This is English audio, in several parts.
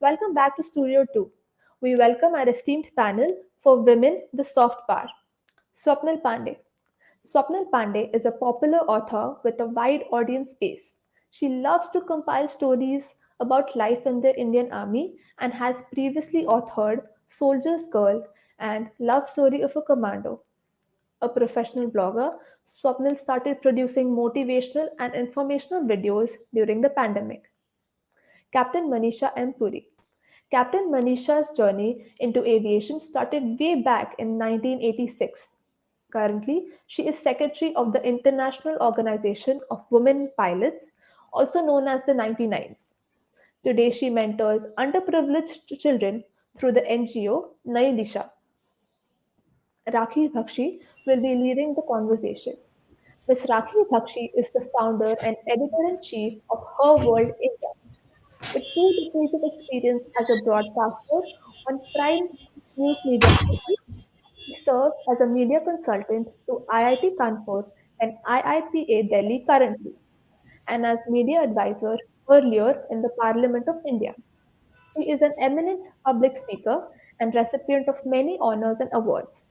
Welcome back to Studio 2. We welcome our esteemed panel for Women, the Soft Power. Swapnil Pandey. Swapnil Pandey is a popular author with a wide audience base. She loves to compile stories about life in the Indian Army and has previously authored Soldier's Girl and Love Story of a Commando. A professional blogger, Swapnil started producing motivational and informational videos during the pandemic. Captain Manisha M. Puri. Captain Manisha's journey into aviation started way back in 1986. Currently, she is secretary of the International Organization of Women Pilots, also known as the 99s. Today, she mentors underprivileged children through the NGO Nai Disha. Rakhee Bakshi will be leading the conversation. Ms. Rakhee Bakshi is the founder and editor-in-chief of Her World India. With 2 decades of experience as a broadcaster on Prime News Media Houses, she serves as a media consultant to IIT Kanpur and IIPA Delhi currently, and as media advisor earlier in the Parliament of India. She is an eminent public speaker and recipient of many honors and awards.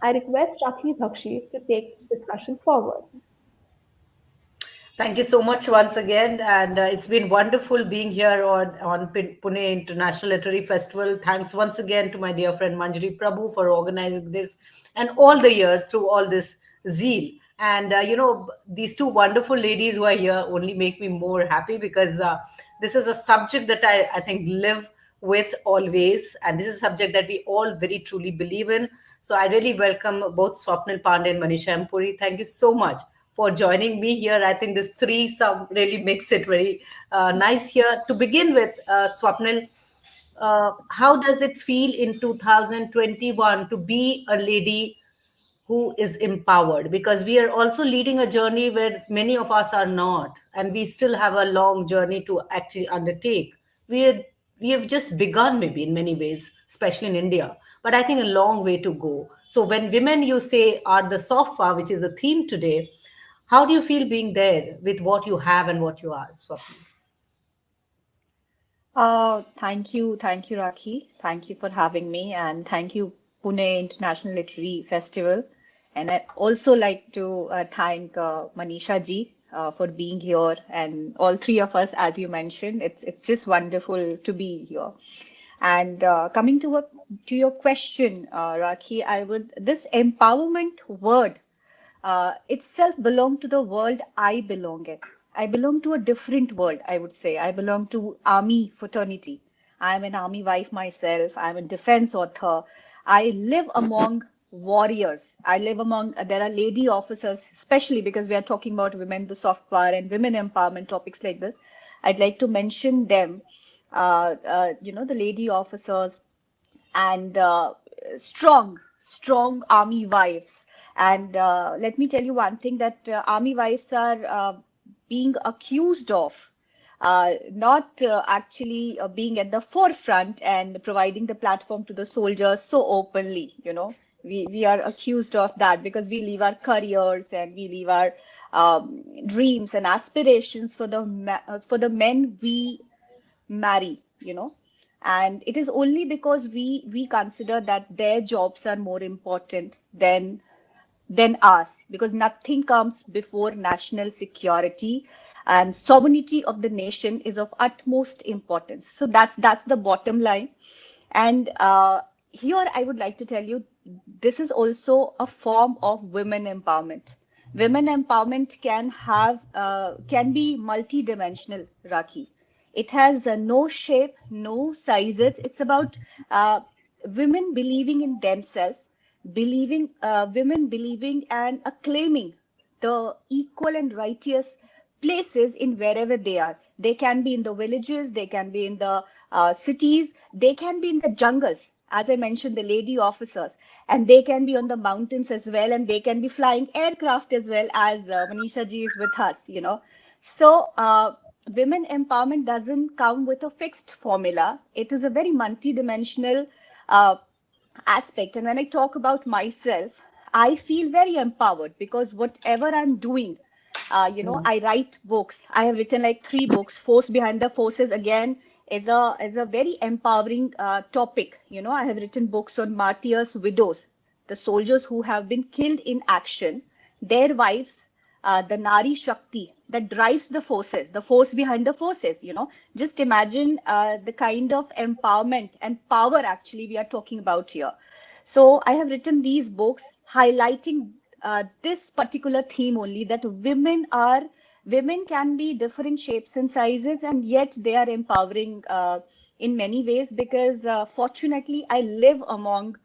I request Rakhi Bakshi to take this discussion forward. Thank you so much once again, and it's been wonderful being here on Pune International Literary Festival. Thanks once again to my dear friend Manjari Prabhu for organizing this, and all the years through all this zeal. And these two wonderful ladies who are here only make me more happy because this is a subject that I think live with always, and this is a subject that we all very truly believe in. So I really welcome both Swapnil Pandey and Manisha M. Puri. Thank you so much for joining me here. I think this threesome really makes it very nice here. To begin with, Swapnil, how does it feel in 2021 to be a lady who is empowered? Because we are also leading a journey where many of us are not, and we still have a long journey to actually undertake. We are, we have just begun, maybe in many ways, especially in India, but I think a long way to go. So when women, you say, are the soft power, which is the theme today, how do you feel being there with what you have and what you are, Swapna? Thank you, Rakhi. Thank you for having me, and thank you, Pune International Literary Festival. And I also like to thank Manisha ji for being here, and all three of us, as you mentioned. It's just wonderful to be here. And coming to your question, Rakhi, I would this empowerment word itself belong to the world I belong in. I belong to a different world, I would say. I belong to army fraternity. I'm an army wife myself. I'm a defense author. I live among warriors. I live among, there are lady officers, especially because we are talking about women, the soft power and women empowerment topics like this. I'd like to mention them, the lady officers and strong army wives And let me tell you one thing, that army wives are being accused of not actually being at the forefront and providing the platform to the soldiers so openly. We are accused of that because we leave our careers and we leave our dreams and aspirations for for the men we marry. And it is only because we consider that their jobs are more important than us, because nothing comes before national security, and sovereignty of the nation is of utmost importance. So that's the bottom line. And here I would like to tell you, this is also a form of women empowerment. Women empowerment can be multidimensional, Rakhi. It has no shape, no sizes. It's about uh, women believing in themselves, women believing and acclaiming the equal and righteous places in wherever they are. They can be in the villages, they can be in the cities, they can be in the jungles, as I mentioned, the lady officers, and they can be on the mountains as well, and they can be flying aircraft as well, as Manisha ji is with us. So, women empowerment doesn't come with a fixed formula. It is a very multidimensional uh, aspect. And when I talk about myself, I feel very empowered because whatever I'm doing, I write books. I have written like 3 books. Force Behind the Forces again is a very empowering topic. I have written books on martyrs, widows, the soldiers who have been killed in action, their wives, the Nari Shakti that drives the force behind the forces. Just imagine the kind of empowerment and power actually we are talking about here. So I have written these books highlighting this particular theme only, that women can be different shapes and sizes, and yet they are empowering in many ways, because fortunately I live among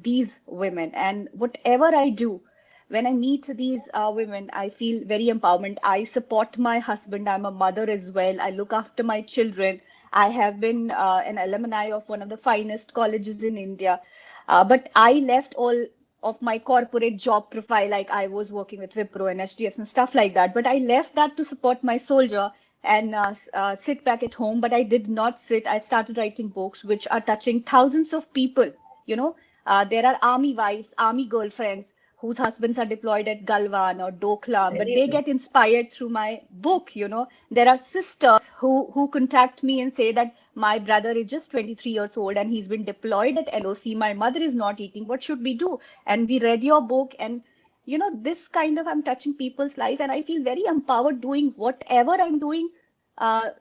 these women, and whatever I do, when I meet these women, I feel very empowerment. I support my husband. I'm a mother as well. I look after my children. I have been an alumni of one of the finest colleges in India. But I left all of my corporate job profile, like I was working with Wipro and SDFs and stuff like that. But I left that to support my soldier and sit back at home. But I did not sit. I started writing books which are touching thousands of people. There are army wives, army girlfriends whose husbands are deployed at Galwan or Doklam, but Very they well. get inspired through my book. There are sisters who contact me and say that my brother is just 23 years old and he's been deployed at LOC. My mother is not eating. What should we do? And we read your book, and this kind of, I'm touching people's life, and I feel very empowered doing whatever I'm doing,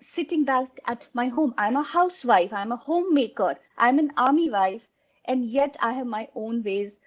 sitting back at my home. I'm a housewife, I'm a homemaker, I'm an army wife, and yet I have my own ways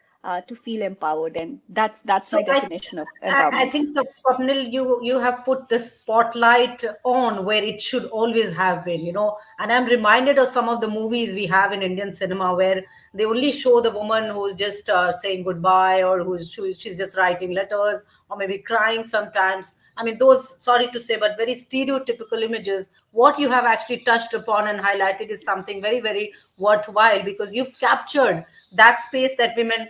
to feel empowered, and that's So my definition of I empowerment. think, so Swapnil, you have put the spotlight on where it should always have been, and I'm reminded of some of the movies we have in Indian cinema where they only show the woman who's just saying goodbye, or she's just writing letters, or maybe crying sometimes. I mean, those, sorry to say, but very stereotypical images. What you have actually touched upon and highlighted is something very, very worthwhile, because you've captured that space that women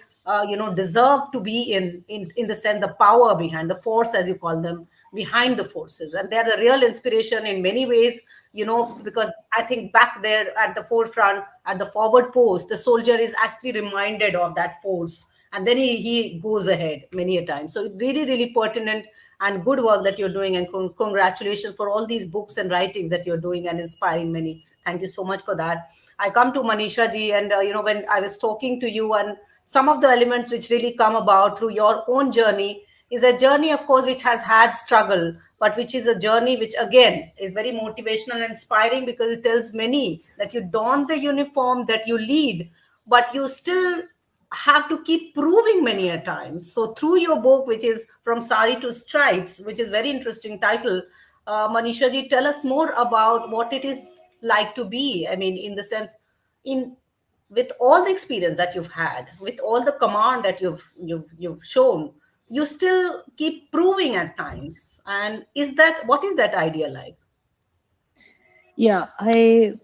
deserve to be in the sense, the power behind the force, as you call them, behind the forces, and they're the real inspiration in many ways. Because I think back there at the forefront, at the forward post, the soldier is actually reminded of that force, and then he goes ahead many a time. So really, really pertinent and good work that you're doing, and congratulations for all these books and writings that you're doing and inspiring many. Thank you so much for that. I come to Manisha ji, and when I was talking to you, and some of the elements which really come about through your own journey is a journey, of course, which has had struggle, but which is a journey which again is very motivational and inspiring, because it tells many that you don the uniform, that you lead, but you still have to keep proving many a times. So through your book, which is From Sari to Stripes, which is very interesting title, Manisha ji, tell us more about what it is like to be, I mean, in the sense, in with all the experience that you've had, with all the command that you've shown, you still keep proving at times. And is that, what is that idea like? Yeah, I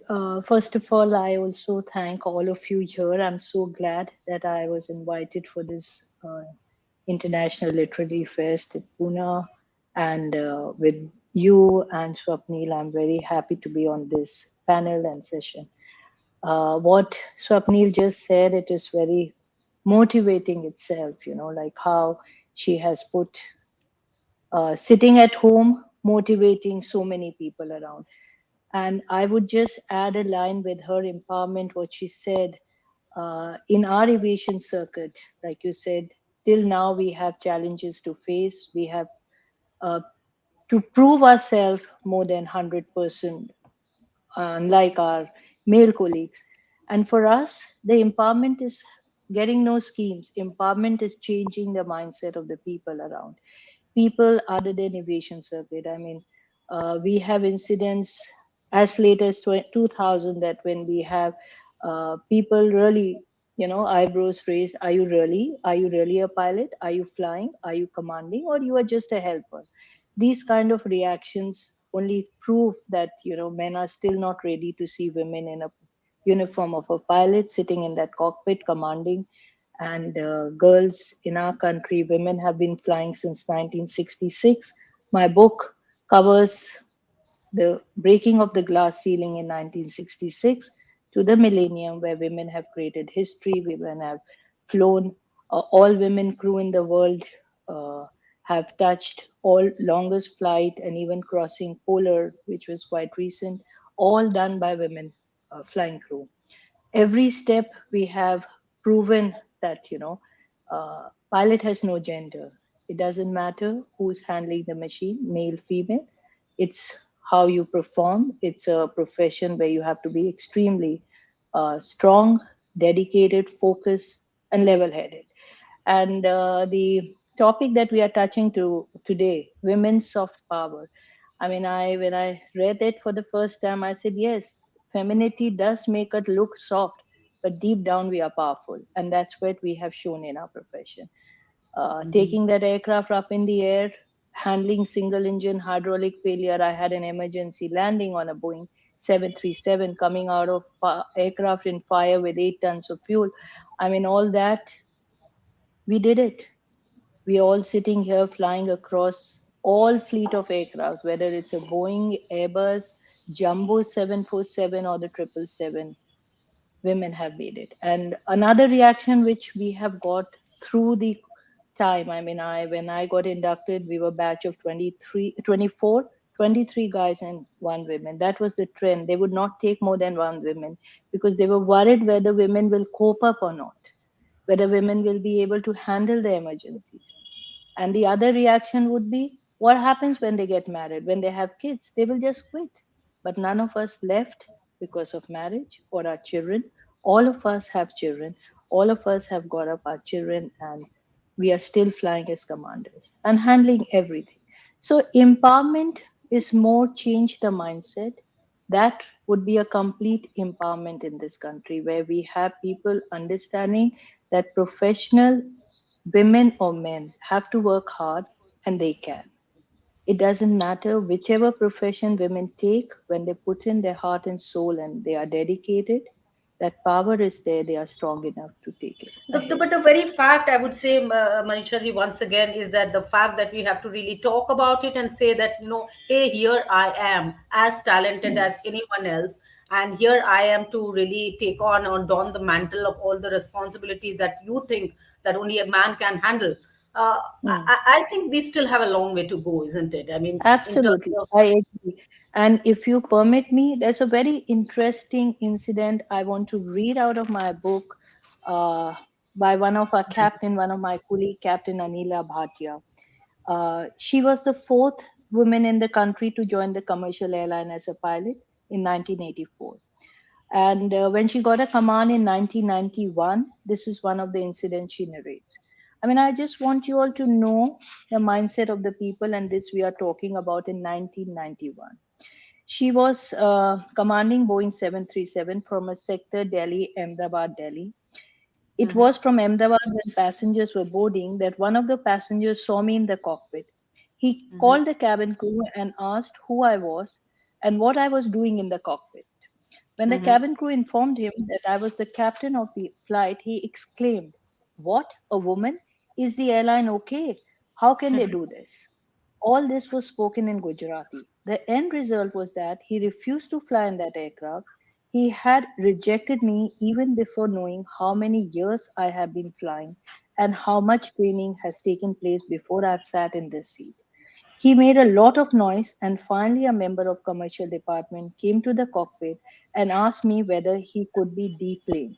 first of all, I also thank all of you here. I'm so glad that I was invited for this International Literary Fest at Pune. And with you and Swapnil, I'm very happy to be on this panel and session. What Swapnil just said, it is very motivating itself, like how she has put sitting at home, motivating so many people around. And I would just add a line with her empowerment, what she said in our aviation circuit, like you said, till now we have challenges to face. We have uh, to prove ourselves more than 100%, unlike our male colleagues. And for us, the empowerment is getting no schemes. Empowerment is changing the mindset of the people around. People other than aviation circuit. I mean, we have incidents as late as 2000 that when we have people really, eyebrows raised. Are you really a pilot? Are you flying? Are you commanding? Or you are just a helper? These kind of reactions only prove that, men are still not ready to see women in a uniform of a pilot sitting in that cockpit commanding. And girls in our country, women have been flying since 1966. My book covers the breaking of the glass ceiling in 1966 to the millennium, where women have created history, women have flown. All women crew in the world uh, have touched all longest flight and even crossing polar, which was quite recent, all done by women flying crew. Every step we have proven that pilot has no gender. It doesn't matter who's handling the machine, male, female. It's how you perform. It's a profession where you have to be extremely strong, dedicated, focused, and level-headed. And the topic that we are touching to today, women's soft power. I mean, I when I read it for the first time, I said, yes, femininity does make us look soft, but deep down we are powerful, and that's what we have shown in our profession. Mhm. Taking that aircraft up in the air, handling single engine hydraulic failure. I had an emergency landing on a Boeing 737 coming out of aircraft in fire with 8 tons of fuel. I mean, all that we did it. We are all sitting here flying across all fleet of aircrafts, whether it's a Boeing, Airbus, Jumbo 747 or the 777. Women have made it. And another reaction which we have got through the time, I mean, I when I got inducted, we were a batch of 23, 24, 23 guys and one woman. That was the trend. They would not take more than one woman because they were worried whether women will cope up or not, whether women will be able to handle the emergencies. And the other reaction would be what happens when they get married, when they have kids? They will just quit. But none of us left because of marriage or our children. All of us have children. All of us have got up our children, and we are still flying as commanders and handling everything. So, empowerment is more change the mindset. That would be a complete empowerment in this country where we have people understanding that professional women or men have to work hard and they can. It doesn't matter whichever profession women take, when they put in their heart and soul and they are dedicated, that power is there, they are strong enough to take it But ahead. the very fact, I would say, Manisha ji, once again, is that the fact that we have to really talk about it and say that, hey, here I am as talented as anyone else. And here I am to really take on or don the mantle of all the responsibilities that you think that only a man can handle. Hmm. I think we still have a long way to go, isn't it? I mean, in terms Absolutely, of. I agree. And if you permit me, there's a very interesting incident I want to read out of my book uh, by one of our captain, one of my colleague, Captain Anila Bhatia. She was the fourth woman in the country to join the commercial airline as a pilot in 1984. And when she got a command in 1991, this is one of the incidents she narrates. I mean, I just want you all to know the mindset of the people, and this we are talking about in 1991. She was commanding Boeing 737 from a sector Delhi, Ahmedabad, Delhi. It Mhm, was from Ahmedabad when passengers were boarding that one of the passengers saw me in the cockpit. He mhm, called the cabin crew and asked who I was and what I was doing in the cockpit. When the mhm. cabin crew informed him that I was the captain of the flight, he exclaimed, "What? A woman? Is the airline okay? How can they do this? All this was spoken in Gujarati. The end result was that he refused to fly in that aircraft. He had rejected me even before knowing how many years I have been flying and how much training has taken place before I've sat in this seat. He made a lot of noise, and finally, a member of commercial department came to the cockpit and asked me whether he could be deplaned.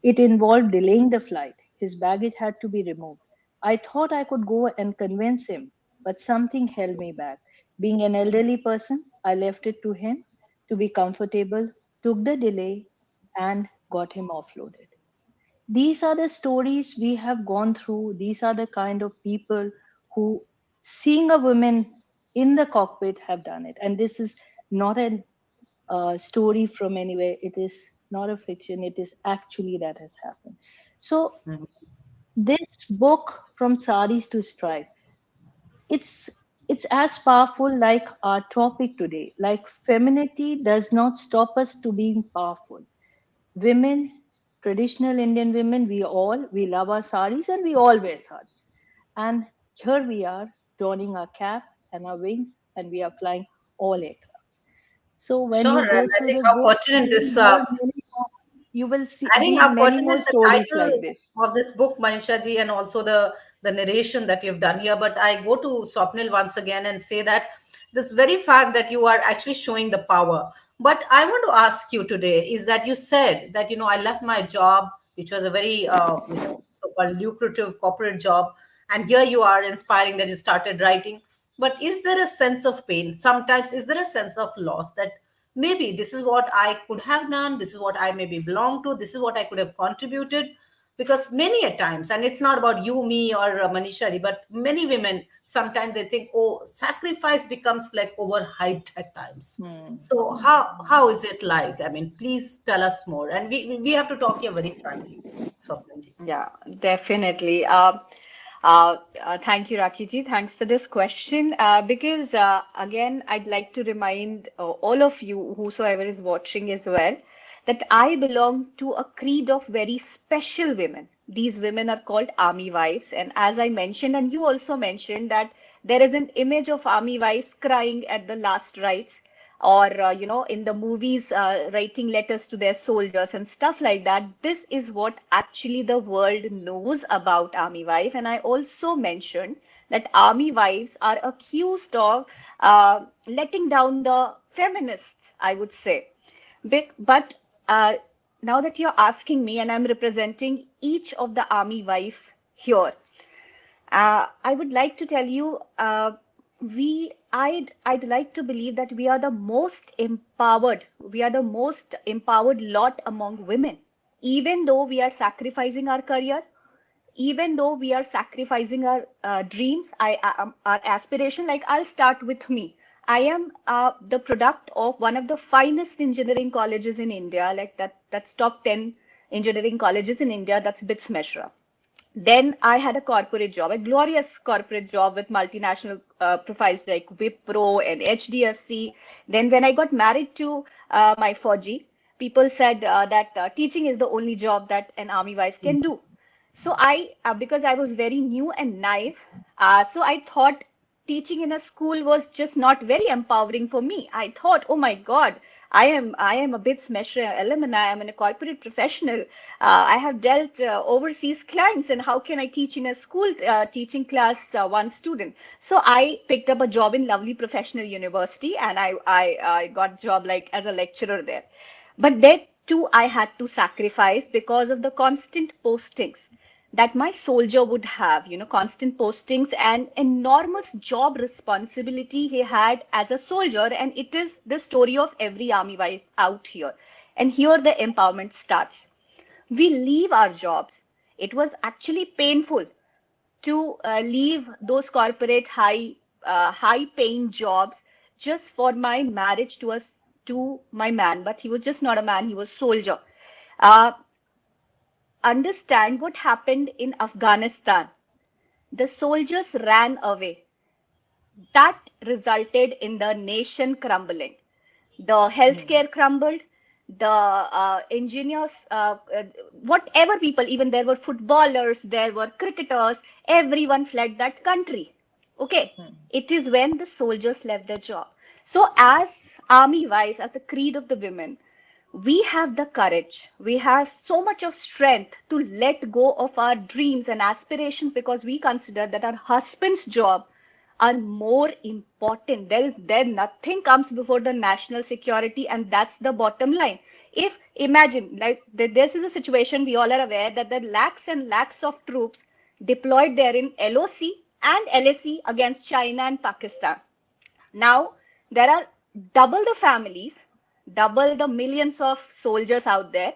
It involved delaying the flight. His baggage had to be removed. I thought I could go and convince him, but something held me back. Being an elderly person, I left it to him to be comfortable, took the delay, and got him offloaded. These are the stories we have gone through. These are the kind of people who, seeing a woman in the cockpit, have done it. And this is not a story from anywhere. It is not a fiction. It is actually that has happened. So Mhm. this book, From Saris to Strife, it's it's as powerful like our topic today. Like femininity does not stop us to being powerful. Women, traditional Indian women, we love our saris and we all wear saris. And here we are donning our cap and our wings and we are flying all aircrafts. So when Sure, you and go I through think the how book, pertinent you this. will hear many more, you will see I think read how many more pertinent the stories like title this. of this book, Manisha ji, and also the narration that you've done here. But I go to Swapnil once again and say that this very fact that you are actually showing the power. But I want to ask you today is that you said that I left my job, which was a very so-called lucrative corporate job, and here you are inspiring that you started writing. But is there a sense of pain? Sometimes is there a sense of loss that maybe this is what I could have done, this is what I maybe belong to, this is what I could have contributed? Because many a times, and it's not about you, me, or Manisha, but many women sometimes they think, oh, sacrifice becomes like overhyped at times. Hmm. So Hmm. how is it like? I mean, please tell us more, and we have to talk here very frankly, Swapnil. Yeah, definitely. Thank you, Rakhi. Thanks for this question. Because again, I'd like to remind all of you, whosoever is watching as well, that I belong to a creed of very special women. These women are called army wives. And as I mentioned, and you also mentioned, that there is an image of army wives crying at the last rites, or in the movies, writing letters to their soldiers and stuff like that. This is what actually the world knows about army wife. And I also mentioned that army wives are accused of letting down the feminists, I would say. But uh, now that you're asking me, and I'm representing each of the army wife here, I would like to tell you, I'd like to believe that we are the most empowered. We are the most empowered lot among women. Even though we are sacrificing our career, even though we are sacrificing our dreams, our aspiration. Like, I'll start with me. I am the product of one of the finest engineering colleges in India. Like that's top 10 engineering colleges in India. That's BITS Meshra. Then I had a corporate job, a glorious corporate job with multinational profiles like Wipro and HDFC. Then when I got married to my Fauji, people said that teaching is the only job that an army wife can do. So because I was very new and naive, so I thought teaching in a school was just not very empowering for me. I thought, oh my God, I am a bit smashing alumni. I'm a corporate professional. I have dealt overseas clients, and how can I teach in a school teaching class one student? So I picked up a job in lovely professional university, and I got job like as a lecturer there. But there too, I had to sacrifice because of the constant postings that my soldier would have, constant postings and enormous job responsibility he had as a soldier. And it is the story of every army wife out here. And here the empowerment starts. We leave our jobs. It was actually painful to leave those corporate high paying jobs just for my marriage to my man. But he was just not a man, he was soldier. uh, Understand what happened in Afghanistan. The soldiers ran away. That resulted in the nation crumbling. The Hmm. healthcare crumbled, the engineers, whatever people, even there were footballers, there were cricketers, everyone fled that country. Okay, it is when the soldiers left their job. So as army wives, as the creed of the women, we have the courage, we have so much of strength to let go of our dreams and aspirations because we consider that our husband's job are more important. There nothing comes before the national security, and that's the bottom line. If imagine, like this is a situation we all are aware that there are lakhs and lakhs of troops deployed there in LOC and LAC against China and Pakistan. Now there are double the families, double the millions of soldiers out there,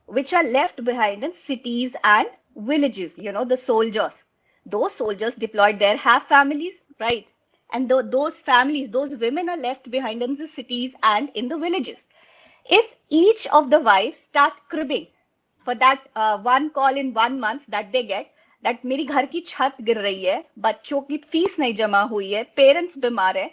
which are left behind in cities and villages. You know, the soldiers, those soldiers deployed there have families, right? And those families, those women are left behind in the cities and in the villages. If each of the wives start cribbing for that one call in 1 month that they get, that मेरी घर की छत गिर रही है, बच्चों की fees नहीं जमा हुई है, parents बीमार है,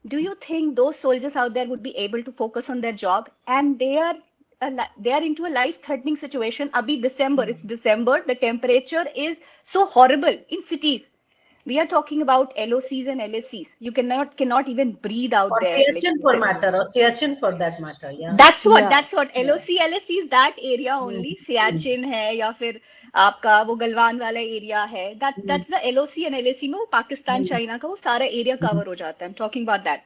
do you think those soldiers out there would be able to focus on their job? And they are into a life-threatening situation. Abhi December, it's December, the temperature is so horrible in cities. We are talking about LOCs and LACs. You cannot even breathe out Or there. Siachen for matter, or Siachen for that matter. Yeah. That's what Yeah. LOC LSC is that area only. Siachen है या फिर आपका वो गलवान वाला area है. That's the LOC and LAC में वो Pakistan China का वो सारा एरिया कवर हो जाता है. I'm talking about that.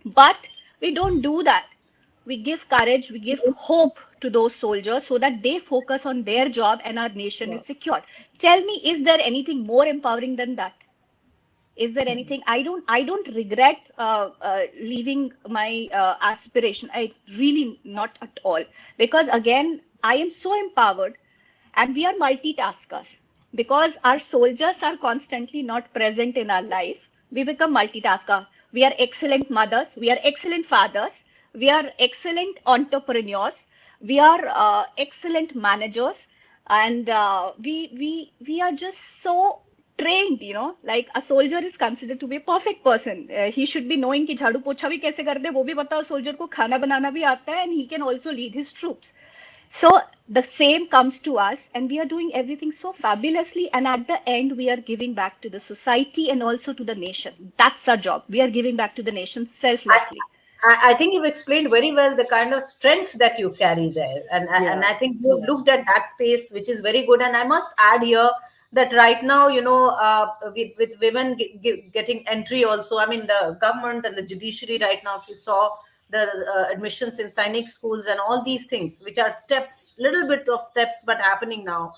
But we don't do that. We give courage, we give hope to those soldiers so that they focus on their job and our nation is secured. Tell me, is there anything more empowering than that? Is there anything? I don't regret leaving my aspiration. I really not at all, because again I am so empowered, and we are multitaskers because our soldiers are constantly not present in our life. We become multitasker. We are excellent mothers, we are excellent fathers, we are excellent entrepreneurs, we are excellent managers, and we are just so trained, you know, like a soldier is considered to be a perfect person. He should be knowing कि झाड़ू पोछा भी कैसे कर दे वो भी पता हो, soldier को खाना बनाना भी आता है, and he can also lead his troops. So the same comes to us, and we are doing everything so fabulously, and at the end we are giving back to the society and also to the nation. That's our job. We are giving back to the nation selflessly. I think you've explained very well the kind of strength that you carry there, and I think you've looked at that space, which is very good. And I must add here that right now, you know, with women getting entry also, I mean, the government and the judiciary right now, if you saw the admissions in Sainik schools and all these things, which are steps, little bit of steps, but happening now,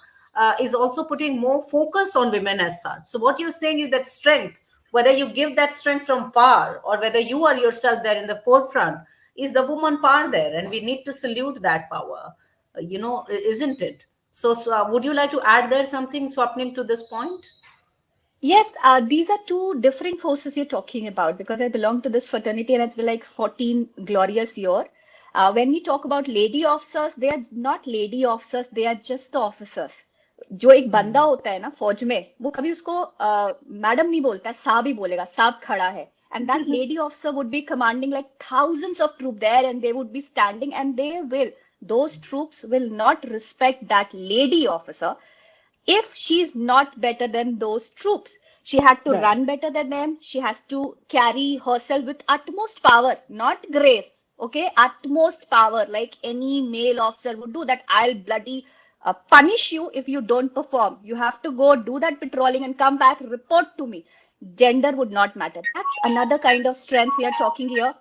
is also putting more focus on women as such. So what you're saying is that strength, whether you give that strength from far or whether you are yourself there in the forefront, is the woman power there, and we need to salute that power, you know, isn't it? So would you like to add there something, Swapnil, to this point? Yes, these are two different forces you're talking about, because I belong to this fraternity and it's been like 14 glorious years. When we talk about lady officers, they are not lady officers, they are just the officers. जो एक बंदा होता है ना फौज में, वो कभी उसको मैडम नहीं बोलता है, साहब ही बोलेगा, साहब खड़ा है. And that lady officer would be commanding like thousands of troops there, and they would be standing, and those troops will not respect that lady officer if she is not better than those troops. She had to run better than them. She has to carry herself with utmost power, not grace. Okay, utmost power, like any male officer would do. That I'll bloody punish you if you don't perform. You have to go do that patrolling and come back, report to me. Gender would not matter. That's another kind of strength we are talking here.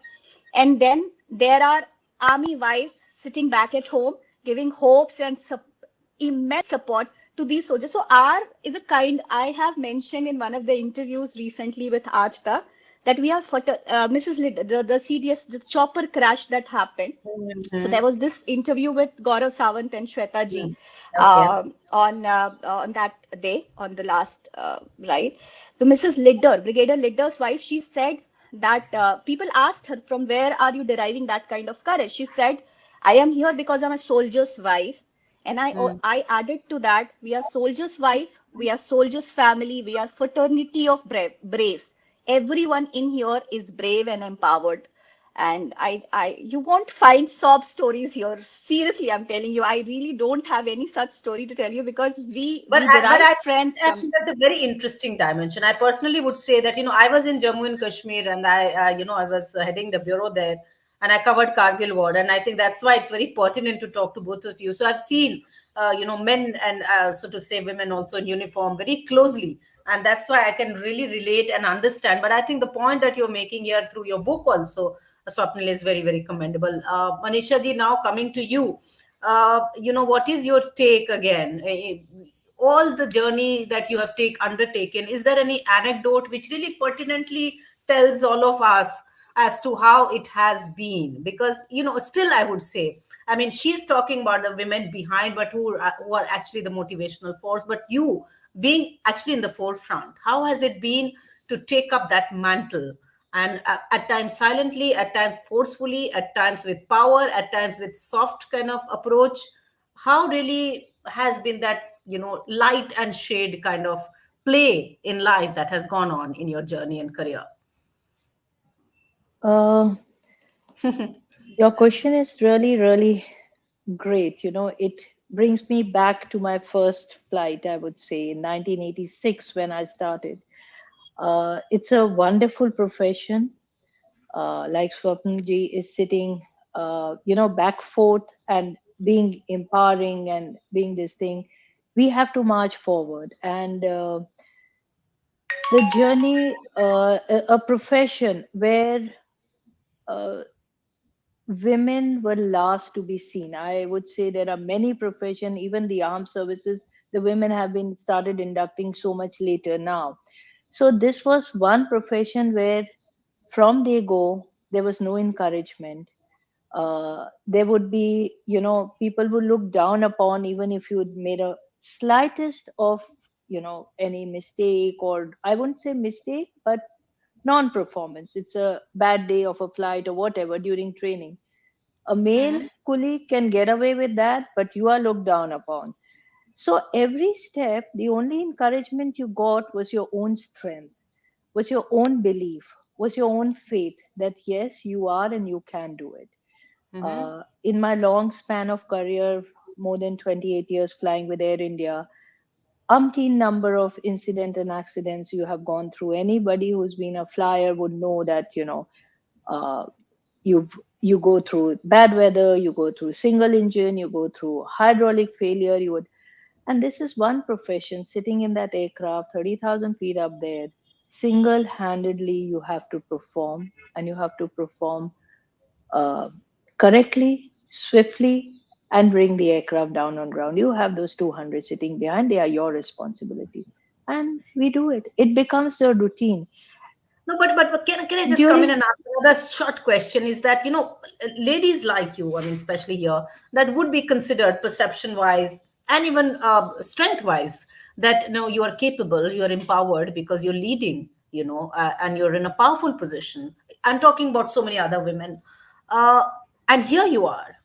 And then there are army wives sitting back at home, giving hopes and immense support to these soldiers. So R is a kind, I have mentioned in one of the interviews recently with Ajta, that we are Mrs. Lid, the serious, the chopper crash that happened. So there was this interview with Gaurav Sawant and Shweta ji on that day, on the last ride. So Mrs. Lidder, Brigadier Lidder's wife, she said that people asked her, from where are you deriving that kind of courage? She said, I am here because I'm a soldier's wife. And I added to that, we are soldier's wife, we are soldier's family, we are fraternity of braves. Everyone in here is brave and empowered. And you won't find sob stories here. Seriously, I'm telling you, I really don't have any such story to tell you, because But we but derive I strength think from. actually that's a very interesting dimension. I personally would say that I was in Jammu and Kashmir, and I was heading the bureau there, and I covered Kargil war, and I think that's why it's very pertinent to talk to both of you. So I've seen men and so to say women also in uniform very closely, and that's why I can really relate and understand. But I think the point that you're making here through your book also, Swapnil, is very very commendable. Manisha ji, now coming to you, what is your take again? All the journey that you have undertaken, is there any anecdote which really pertinently tells all of us as to how it has been? Because still I would say, I mean, she's talking about the women behind, but who are actually the motivational force, but you being actually in the forefront, how has it been to take up that mantle? And at times silently, at times forcefully, at times with power, at times with soft kind of approach. How really has been that light and shade kind of play in life that has gone on in your journey and career? Uh, your question is really, really great. It brings me back to my first flight, I would say, in 1986 when I started. It's a wonderful profession. Like Swapnji is sitting, back forth and being empowering and being this thing. We have to march forward. And the journey, a profession where uh, women were last to be seen. I would say there are many professions, even the armed services, the women have been started inducting so much later now. So this was one profession where from day go there was no encouragement. There would be, people would look down upon even if you had made a slightest of, any mistake, or I wouldn't say mistake, but non-performance. It's a bad day of a flight or whatever during training. A male Mhm. colleague can get away with that, but you are looked down upon. So every step, the only encouragement you got was your own strength, was your own belief, was your own faith that yes, you are and you can do it. Mhm. In my long span of career, more than 28 years flying with Air India, umpteen number of incident and accidents you have gone through. Anybody who's been a flyer would know that, uh, you you go through bad weather, you go through single engine, you go through hydraulic failure, you would, and this is one profession sitting in that aircraft 30,000 feet up there, single handedly you have to perform, and you have to perform uh, correctly, swiftly, and bring the aircraft down on ground. You have those 200 sitting behind, they are your responsibility, and we do it. It becomes a routine. No, but can I just come in During and ask another short question? Is that, ladies like you, I mean, especially here, that would be considered perception wise and even strength wise, that you are capable, you are empowered because you're leading, and you're in a powerful position. I'm talking about so many other women. Uh, and here you are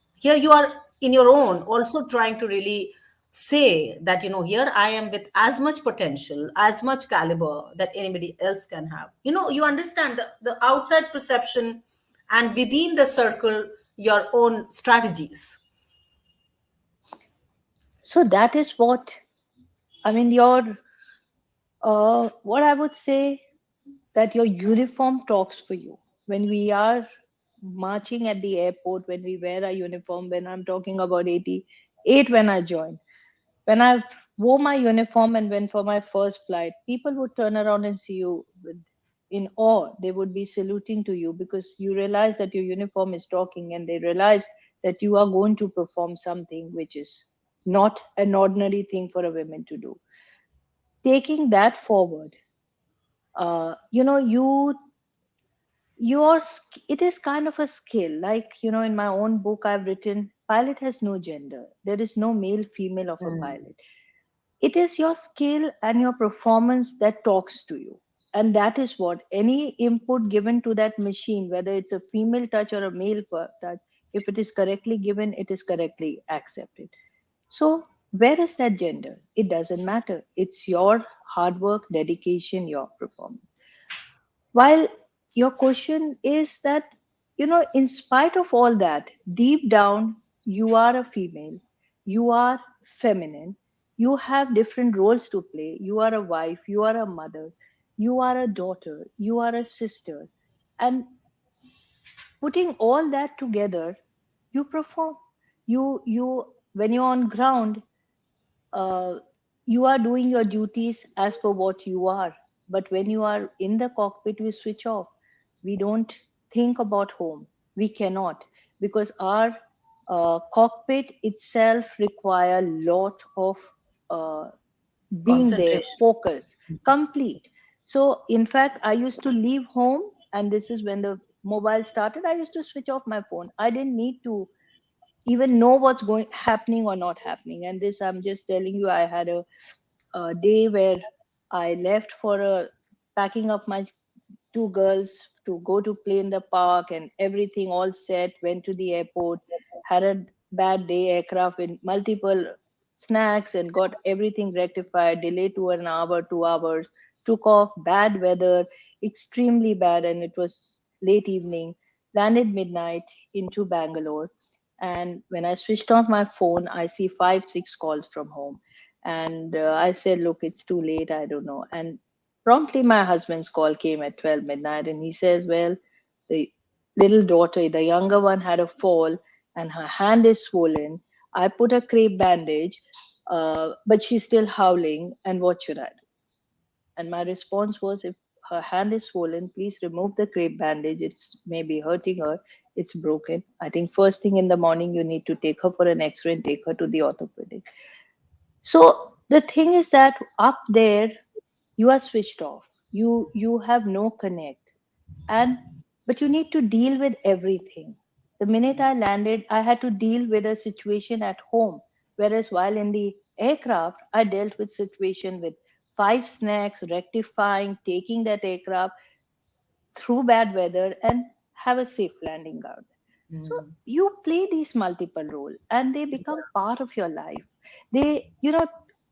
in your own, also trying to really say that here I am with as much potential, as much caliber that anybody else can have. You understand the outside perception, and within the circle your own strategies. so that is what I mean. Your what I would say, that your uniform talks for you. When we are marching at the airport, when we wear our uniform, when I'm talking about 88, when I joined, when I wore my uniform and went for my first flight, people would turn around and see you in awe. They would be saluting to you because you realize that your uniform is talking, and they realize that you are going to perform something which is not an ordinary thing for a woman to do. Taking that forward, it is kind of a skill. Like, in my own book I've written, pilot has no gender. There is no male female of a pilot. It is your skill and your performance that talks to you, and that is what any input given to that machine, whether it's a female touch or a male touch, if it is correctly given, it is correctly accepted. So where is that gender? It doesn't matter. It's your hard work, dedication, your performance. While your question is that in spite of all that, deep down, you are a female, you are feminine, you have different roles to play. You are a wife, you are a mother, you are a daughter, you are a sister. And putting all that together, you perform. When you're on ground, uh, you are doing your duties as per what you are. But when you are in the cockpit, we switch off. We don't think about home. We cannot, because our cockpit itself require a lot of uh, being there, Concentration. focus, complete. So, in fact, I used to leave home, and this is when the mobile started. I used to switch off my phone. I didn't need to even know what's going happening or not happening. And this, I'm just telling you, I had a day where I left for a packing up my two girls to go to play in the park, and everything all set, went to the airport, had a bad day, aircraft with multiple snacks, and got everything rectified, delayed to an hour, 2 hours, took off, bad weather, extremely bad, and it was late evening, landed midnight into Bangalore. And when I switched off my phone, I see 5 6 calls from home. And I said, look, it's too late, I don't know. And promptly, my husband's call came at 12 midnight, and he says, well, the little daughter, the younger one, had a fall and her hand is swollen. I put a crepe bandage, but she's still howling. And what should I do? And my response was, if her hand is swollen, please remove the crepe bandage. It's maybe hurting her. It's broken. I think first thing in the morning, you need to take her for an x ray and take her to the orthopedic. So the thing is that up there, you are switched off. You have no connect. And but you need to deal with everything. The minute I landed, I had to deal with a situation at home. Whereas while in the aircraft, I dealt with situation with 5 snacks, rectifying, taking that aircraft through bad weather and have a safe landing out. So Hmm. you play these multiple roles and they become part of your life.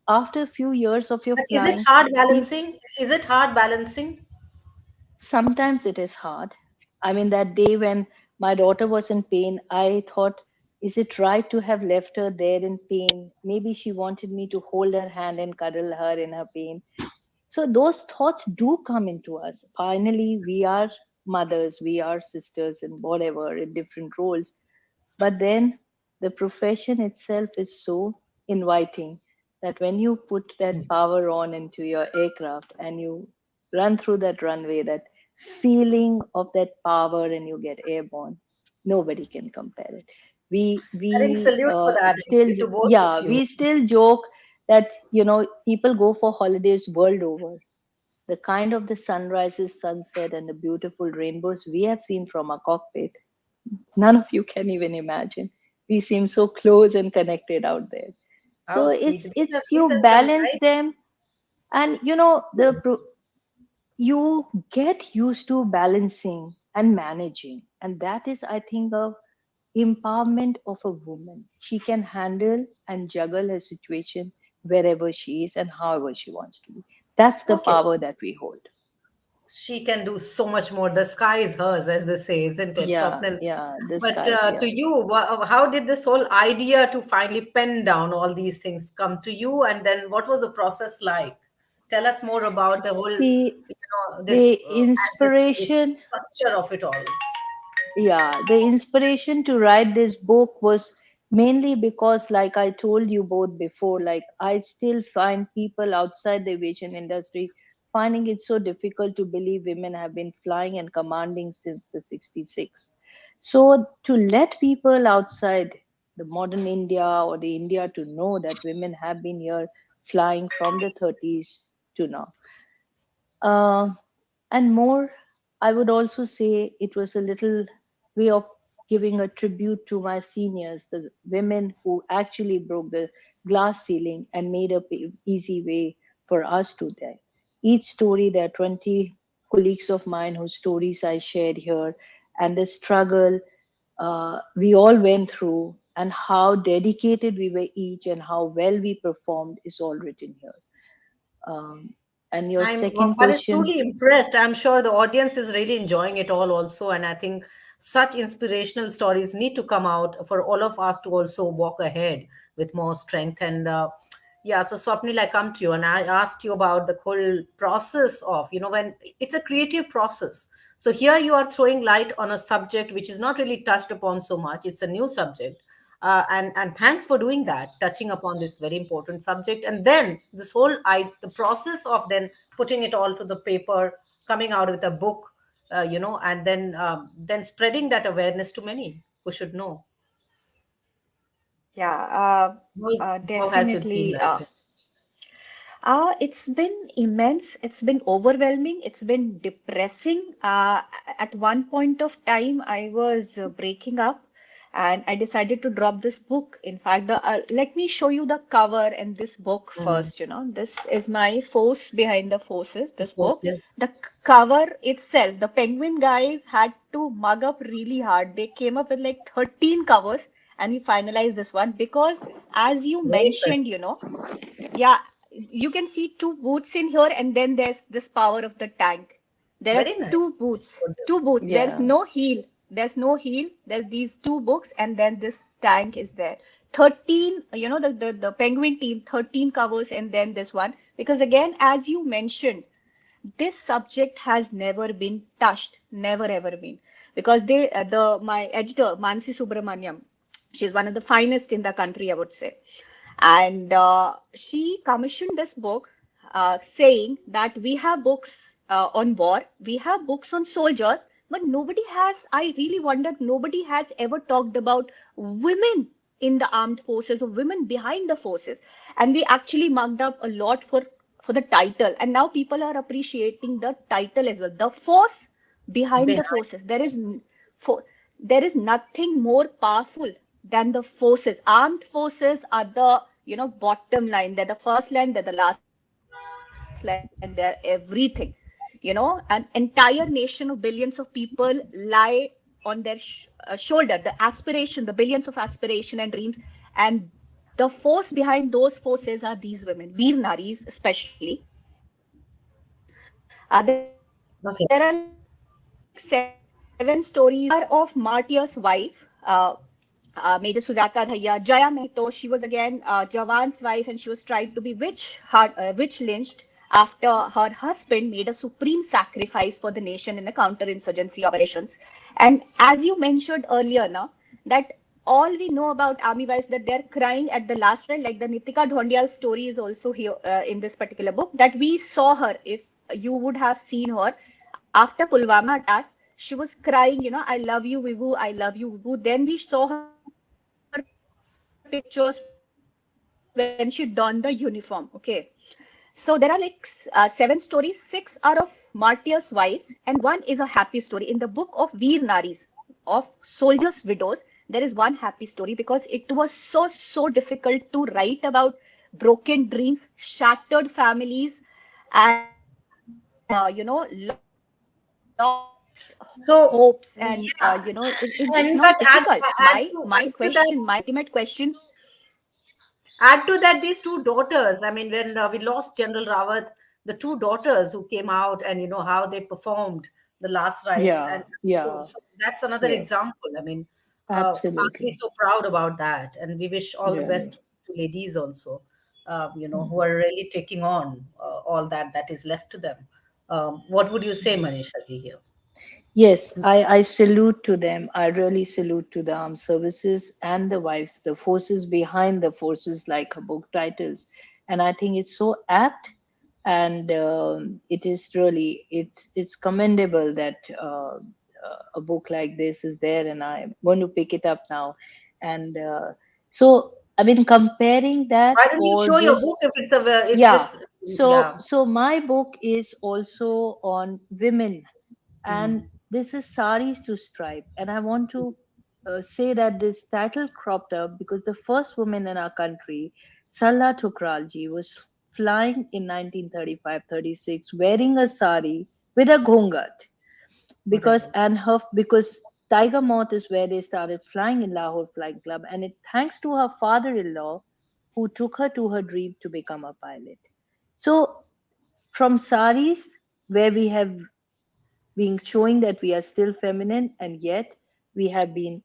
After a few years of your But is it flying, hard people, balancing? Is it hard balancing? sometimes it is hard. I mean, that day when my daughter was in pain, I thought, is it right to have left her there in pain? Maybe she wanted me to hold her hand and cuddle her in her pain. So those thoughts do come into us. Finally, we are mothers, we are sisters, and whatever in different roles. But then the profession itself is so inviting that when you put that power on into your aircraft and you run through that runway, that feeling of that power, and you get airborne, nobody can compare it. We I think we salute for that, still, actually, to both of yeah, you. we still joke that people go for holidays world over. The kind of the sunrises, sunset, and the beautiful rainbows we have seen from our cockpit, none of you can even imagine. We seem so close and connected out there. How So sweet. it's These you are some balance nice. them, and you get used to balancing and managing, and that is, I think, a empowerment of a woman. She can handle and juggle her situation wherever she is and however she wants to be. That's the Okay. power that we hold. She can do so much more. The sky is hers, as they say, isn't it, Yeah, Swapnil? yeah, the But skies, to yeah. you, how did this whole idea to finally pen down all these things come to you? And then what was the process like? Tell us more about the whole, See, the this, this inspiration, structure of it all. yeah, the inspiration to write this book was mainly because, like I told you both before, like I still find people outside the aviation industry finding it so difficult to believe women have been flying and commanding since the 66. So to let people outside the modern India or the India to know that women have been here flying from the 30s to now. Uh, and more, I would also say it was a little way of giving a tribute to my seniors, the women who actually broke the glass ceiling and made a easy way for us to die. Each story, there are 20 colleagues of mine whose stories I shared here, and the struggle we all went through, and how dedicated we were each, and how well we performed is all written here. Um, and your second But is question, truly impressed. I'm sure the audience is really enjoying it all also. And I think such inspirational stories need to come out for all of us to also walk ahead with more strength. And yeah, so Swapnil, I come to you and I asked you about the whole process of, when it's a creative process. So here you are throwing light on a subject which is not really touched upon so much. It's a new subject. And thanks for doing that, touching upon this very important subject. And then this whole the process of then putting it all to the paper, coming out with a book, and then spreading that awareness to many who should know. Yeah, How has it been definitely. like? It's been immense. It's been overwhelming. It's been depressing. At one point of time, I was breaking up and I decided to drop this book. In fact, let me show you the cover and this book Mhm. first. This is my Force Behind the Forces, The this book. forces. The cover itself, the Penguin guys had to mug up really hard. They came up with like 13 covers and we finalized this one because, as you Very mentioned, impressive. yeah, you can see two boots in here, and then there's this power of the tank. There are Very two nice. boots, Wonderful. two boots. There's Yeah. no heel. There's no heel. There's these two books, and then this tank is there. 13, the Penguin team, 13 covers, and then this one. Because again, as you mentioned, this subject has never been touched, never ever been. Because my editor, Mansi Subramaniam, she's one of the finest in the country, I would say. And she commissioned this book saying that we have books on war, we have books on soldiers, but nobody has, I really wondered, nobody has ever talked about women in the armed forces or women behind the forces. And we actually marked up a lot for the title. And now people are appreciating the title as well. The force behind the Behind. forces. For, there is nothing more powerful than the forces. Armed forces are the bottom line. They're the first line, they're the last line, they're everything. An entire nation of billions of people lie on their shoulder, the aspiration, the billions of aspiration and dreams. And the force behind those forces are these women, Veer Naris especially. There are like 7 stories. Okay. One is the story of Martyr's wife, Major Sujata Dhaya, Jaya Mehto. She was again Jawan's wife, and she was tried to be witch lynched after her husband made a supreme sacrifice for the nation in the counter-insurgency operations. And as you mentioned earlier, now that all we know about army wives that they're crying at the last ride, like the Nitika Dhondial story is also here in this particular book. That we saw her, if you would have seen her after Pulwama attack, she was crying, I love you, Vivu, I love you, Vivu. Then we saw her pictures when she donned the uniform. Okay. So there are like 7 stories. 6 are of martyrs' wives, and one is a happy story. In the book of Veer Naris, of soldiers' widows, there is one happy story because it was so difficult to write about broken dreams, shattered families, and lost hopes. And So it's just not yeah, difficult. and in My fact, question, my add to ultimate that, question. these two daughters. I mean, when we lost General Rawat, the two daughters who came out, and how they performed the last rites, Yeah. and Yeah. so that's another Yes. example. I mean, aren't we Absolutely. so proud about that? And we wish all the Really. best to ladies also, who are really taking on all that is left to them. What would you say, Manisha ji, here? Yes, I salute to them. I really salute to the armed services and the wives, the forces behind the forces, like her book titles. And I think it's so apt, and it is really it's commendable that a book like this is there, and I'm going to pick it up now. And so, I mean, comparing that Why don't you or show your this, book if it's yeah. just So yeah. so my book is also on women, and Mm. this is saris to stripe, and I want to say that this title cropped up because the first woman in our country, Salla Tukralji, was flying in 1935-36 wearing a sari with a ghungat, because Right. and her because Tiger Moth is where they started flying in Lahore Flying Club, and it thanks to her father-in-law who took her to her dream to become a pilot. So from saris, where we have been showing that we are still feminine, and yet we have been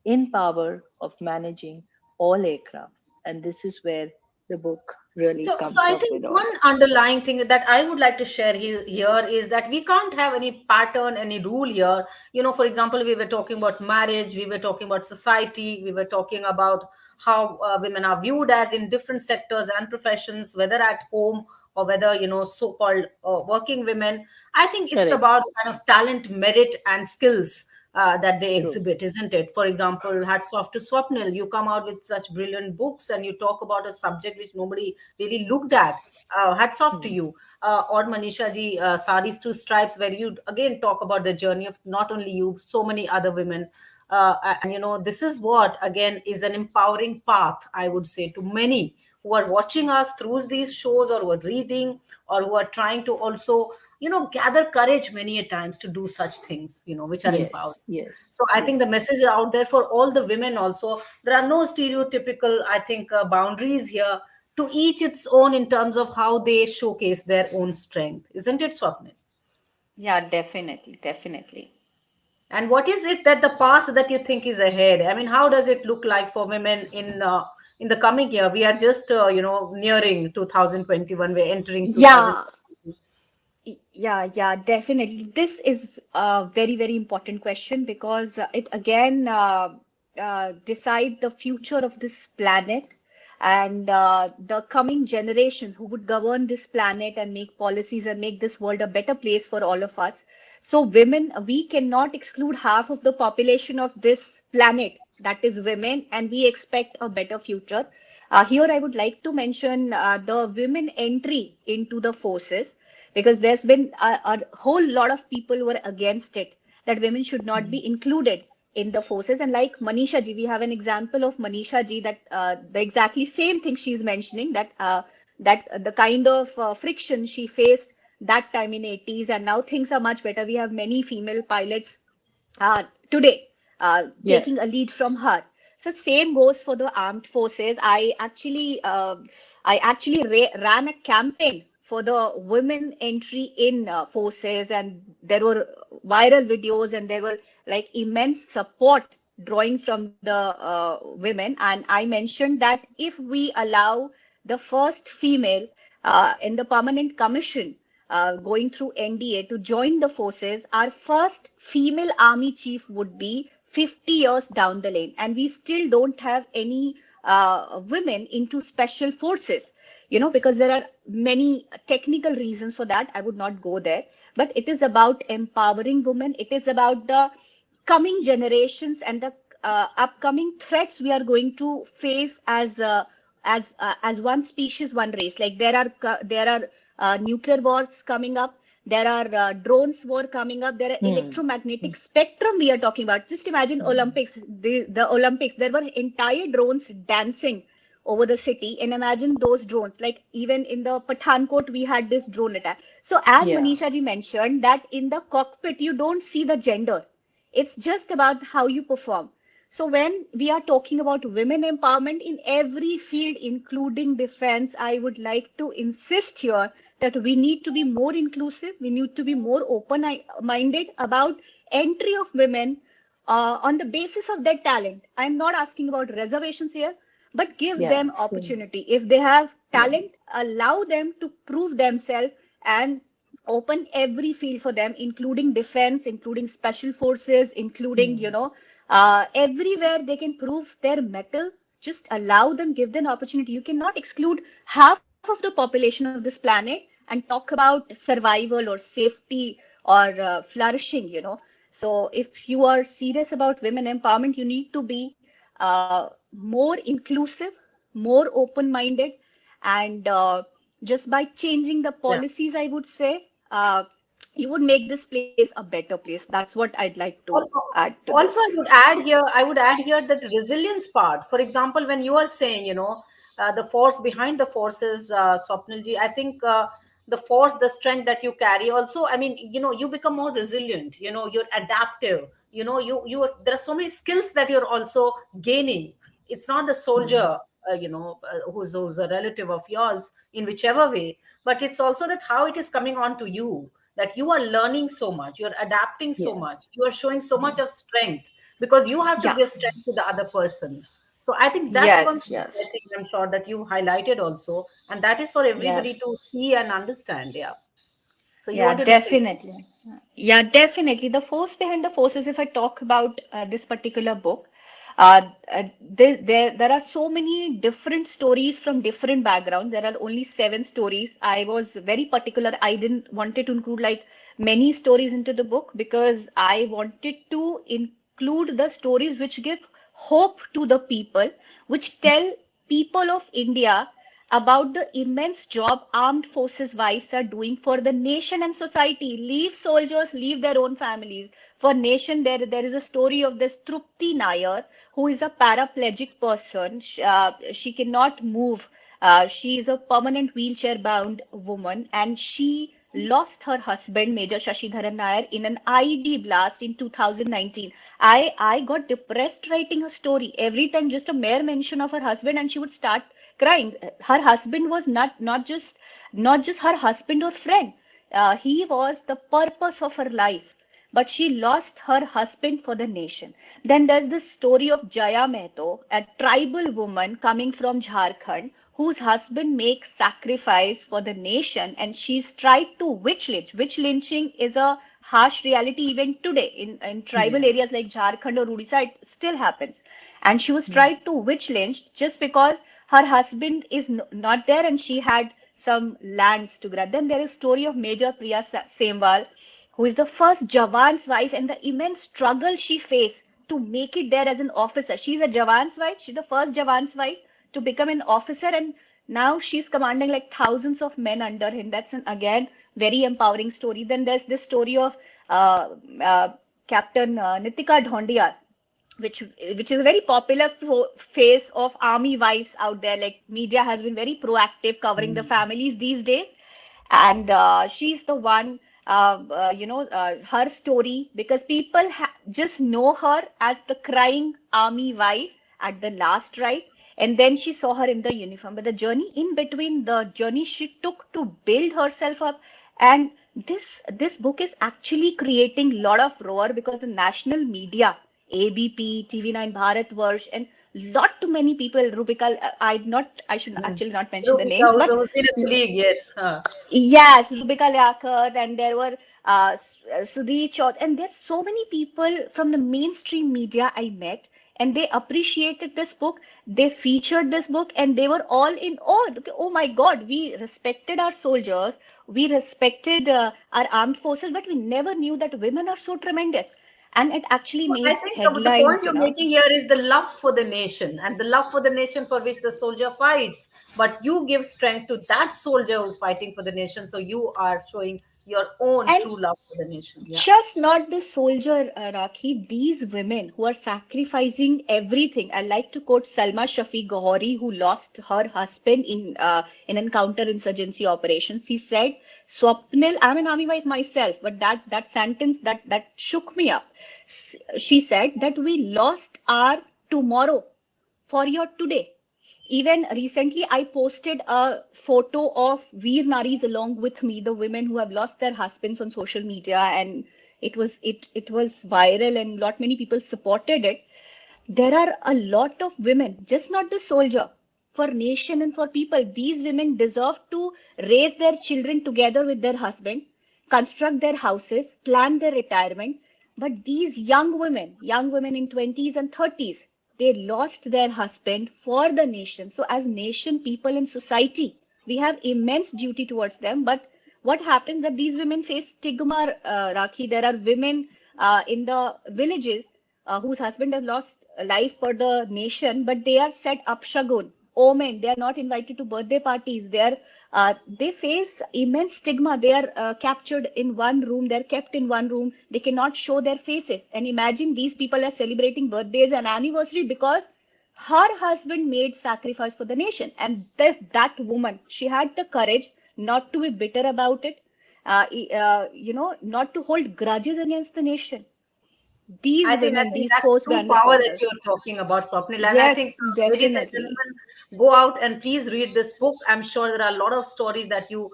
in power of managing all aircrafts. And this is where the book really So comes I up think with all one that. underlying thing that I would like to share here is that we can't have any pattern, any rule here. For example, we were talking about marriage, we were talking about society, we were talking about how women are viewed as in different sectors and professions, whether at home or whether, so-called working women. I think it's Correct. about kind of talent, merit, and skills that they True. exhibit, isn't it? For example, hats off to Swapnil. You come out with such brilliant books and you talk about a subject which nobody really looked at. Hats off to Hmm. you. Or Manisha ji, Saris Two Stripes, where you again talk about the journey of not only you, so many other women. And this is what again is an empowering path, I would say, to many who are watching us through these shows, or who are reading, or who are trying to also gather courage many a times to do such things, which are empowering. Yes, yes, So I think the yes. message is out there for all the women also. There are no stereotypical, I think, boundaries here. To each its own in terms of how they showcase their own strength, isn't it, Swapnil? Yeah, definitely, definitely. And what is it that the path that you think is ahead? I mean, how does it look like for women in the coming year? We are just nearing 2021. We're entering Yeah, 2020. yeah, definitely. This is a very, very important question because it again decide the future of this planet and the coming generation who would govern this planet and make policies and make this world a better place for all of us. So women, we cannot exclude half of the population of this planet, that is women, and we expect a better future. Here I would like to mention the women entry into the forces because there's been a whole lot of people who are against it, that women should not be included in the forces. And like Manisha ji, we have an example of Manisha ji that the exactly same thing she's mentioning, that the kind of friction she faced that time in 80s, and now things are much better. We have many female pilots today, Yeah. taking a lead from her. So same goes for the armed forces. I actually ran a campaign for the women entry in forces, and there were viral videos, and there were like immense support drawing from the women. And I mentioned that if we allow the first female in the permanent commission going through NDA to join the forces, our first female army chief would be 50 years down the lane. And we still don't have any women into special forces, because there are many technical reasons for that. I would not go there. But it is about empowering women. It is about the coming generations and the upcoming threats we are going to face as one species, one race. Like there are nuclear wars coming up. There are drones war coming up. There are Hmm. electromagnetic spectrum we are talking about. Just imagine Hmm. Olympics. The Olympics. There were entire drones dancing over the city, and imagine those drones. Like even in the Pathankot, we had this drone attack. So as Yeah. Manisha ji mentioned, that in the cockpit you don't see the gender. It's just about how you perform. So when we are talking about women empowerment in every field, including defense, I would like to insist here that we need to be more inclusive. We need to be more open-minded about entry of women on the basis of their talent. I'm not asking about reservations here, but give Yeah. them Same. opportunity. If they have Yeah. talent, allow them to prove themselves and open every field for them, including defense, including special forces, including, Hmm. everywhere they can prove their mettle. Just allow them, give them opportunity. You cannot exclude half of the population of this planet and talk about survival or safety or flourishing, So if you are serious about women empowerment, you need to be more inclusive, more open-minded, and just by changing the Yeah. policies, I would say, you would make this place a better place. That's what I'd like to Also, add to also, this. I would add here that resilience part. For example, when you are saying, the force behind the forces, Swapnilji, I think the force, the strength that you carry. Also, I mean, you become more resilient. You're adaptive. There are so many skills that you're also gaining. It's not the Hmm. soldier, who's a relative of yours in whichever way, but it's also that how it is coming on to you, that you are learning so much, you're adapting so Yeah. much, you are showing so much Hmm. of strength, because you have to Yeah. give strength to the other person. So I think that's one Yes. thing Yes. I think I'm sure that you highlighted also, and that is for everybody Yes. to see and understand. Yeah. So you Yeah, wanted to say definitely. Yeah, definitely. The force behind the forces, if I talk about this particular book, there are so many different stories from different backgrounds. There are only 7 stories. I was very particular. I didn't wanted to include like many stories into the book because I wanted to include the stories which give hope to the people, which tell people of India about the immense job armed forces wives are doing for the nation and society. Leave soldiers, leave their own families. For nation, there is a story of this Trupti Nair, who is a paraplegic person. She cannot move. She is a permanent wheelchair bound woman, and she lost her husband, Major Shashidharan Nair, in an IED blast in 2019. I got depressed writing her story. Every time just a mere mention of her husband, and she would start crying. Her husband was not just her husband or friend. He was the purpose of her life, but she lost her husband for the nation. Then there's the story of Jaya Mehto, a tribal woman coming from Jharkhand, whose husband makes sacrifice for the nation, and she's tried to witch lynch. Witch lynching is a harsh reality even today in tribal yeah. areas like Jharkhand or Odisha. It still happens, and she was tried to witch lynch just because her husband is not there and she had some lands to grab. Then there is story of Major Priya Semwal, who is the first Jawan's wife, and the immense struggle she faced to make it there as an officer. She's a Jawan's wife. She's the first Jawan's wife to become an officer, and now she's commanding like thousands of men under him. That's an again very empowering story. Then there's this story of uh, uh, Captain Nitika Dhondia, which is a very popular face of army wives out there. Like media has been very proactive covering the families these days, and she's the one. Her story, because people just know her as the crying army wife at the last ride, and then she saw her in the uniform. But the journey in between, the journey she took to build herself up, and this book is actually creating a lot of roar because the national media, ABP, TV9, Bharatvarsh, and lot too many people. Rubika, I should actually not mention the Rupika, names, but who's been a colleague, yes. yes, Rubika Liaquat, and there were Sudhi Chaudhary, and there's so many people from the mainstream media I met, and they appreciated this book. They featured this book, and they were all in awe. Okay, oh my God, we respected our soldiers, we respected our armed forces, but we never knew that women are so tremendous. And it actually I made think the point headlines, you're making here is the love for the nation and the love for the nation for which the soldier fights. But you give strength to that soldier who's fighting for the nation. So you are showing your own And true love for the nation. Yeah. just not the soldier, Rakhi, these women who are sacrificing everything. I like to quote Salma Shafi Gohori, who lost her husband in an counter-insurgency operation. She said, Swapnil, I'm an army wife myself, but that sentence that shook me up. She said that we lost our tomorrow for your today. Even recently, I posted a photo of Veer Naris along with me, the women who have lost their husbands on social media, and it was viral, and lot many people supported it. There are a lot of women, just not the soldier, for nation and for people. These women deserve to raise their children together with their husband, construct their houses, plan their retirement. But these young women in 20s and 30s, they lost their husband for the nation. So as nation, people and society, we have immense duty towards them. But what happens that these women face stigma, Rakhi. There are women in the villages whose husband has lost life for the nation, but they are set up shagun, omen. They are not invited to birthday parties. They face immense stigma. They are captured in one room. They are kept in one room. They cannot show their faces. And imagine these people are celebrating birthdays and anniversary because her husband made sacrifice for the nation. And that woman, she had the courage not to be bitter about it. Not to hold grudges against the nation. These I women, think these that's force true behind the power that forces. you're talking about, Swapnil. And I think, Yes, ladies and definitely. gentlemen, go out and please read this book. I'm sure there are a lot of stories that you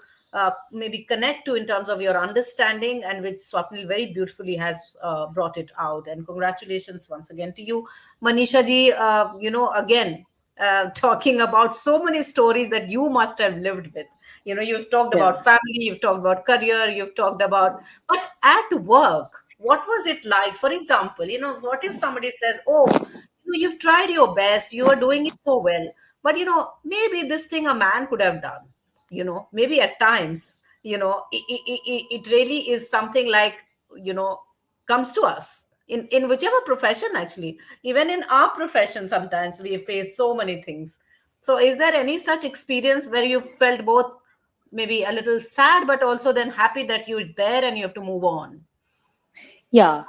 maybe connect to in terms of your understanding, and which Swapnil very beautifully has brought it out. And congratulations once again to you, Manisha ji. Again, talking about so many stories that you must have lived with. You've talked Yeah. about family, you've talked about career, you've talked about, but at work, what was it like? For example, what if somebody says, "Oh, you've tried your best, you are doing it so well, but maybe this thing a man could have done." Maybe at times, it really is something like, you know comes to us in whichever profession, actually. Even in our profession, sometimes we face so many things. So is there any such experience where you felt both maybe a little sad, but also then happy that you're there and you have to move on? Yeah.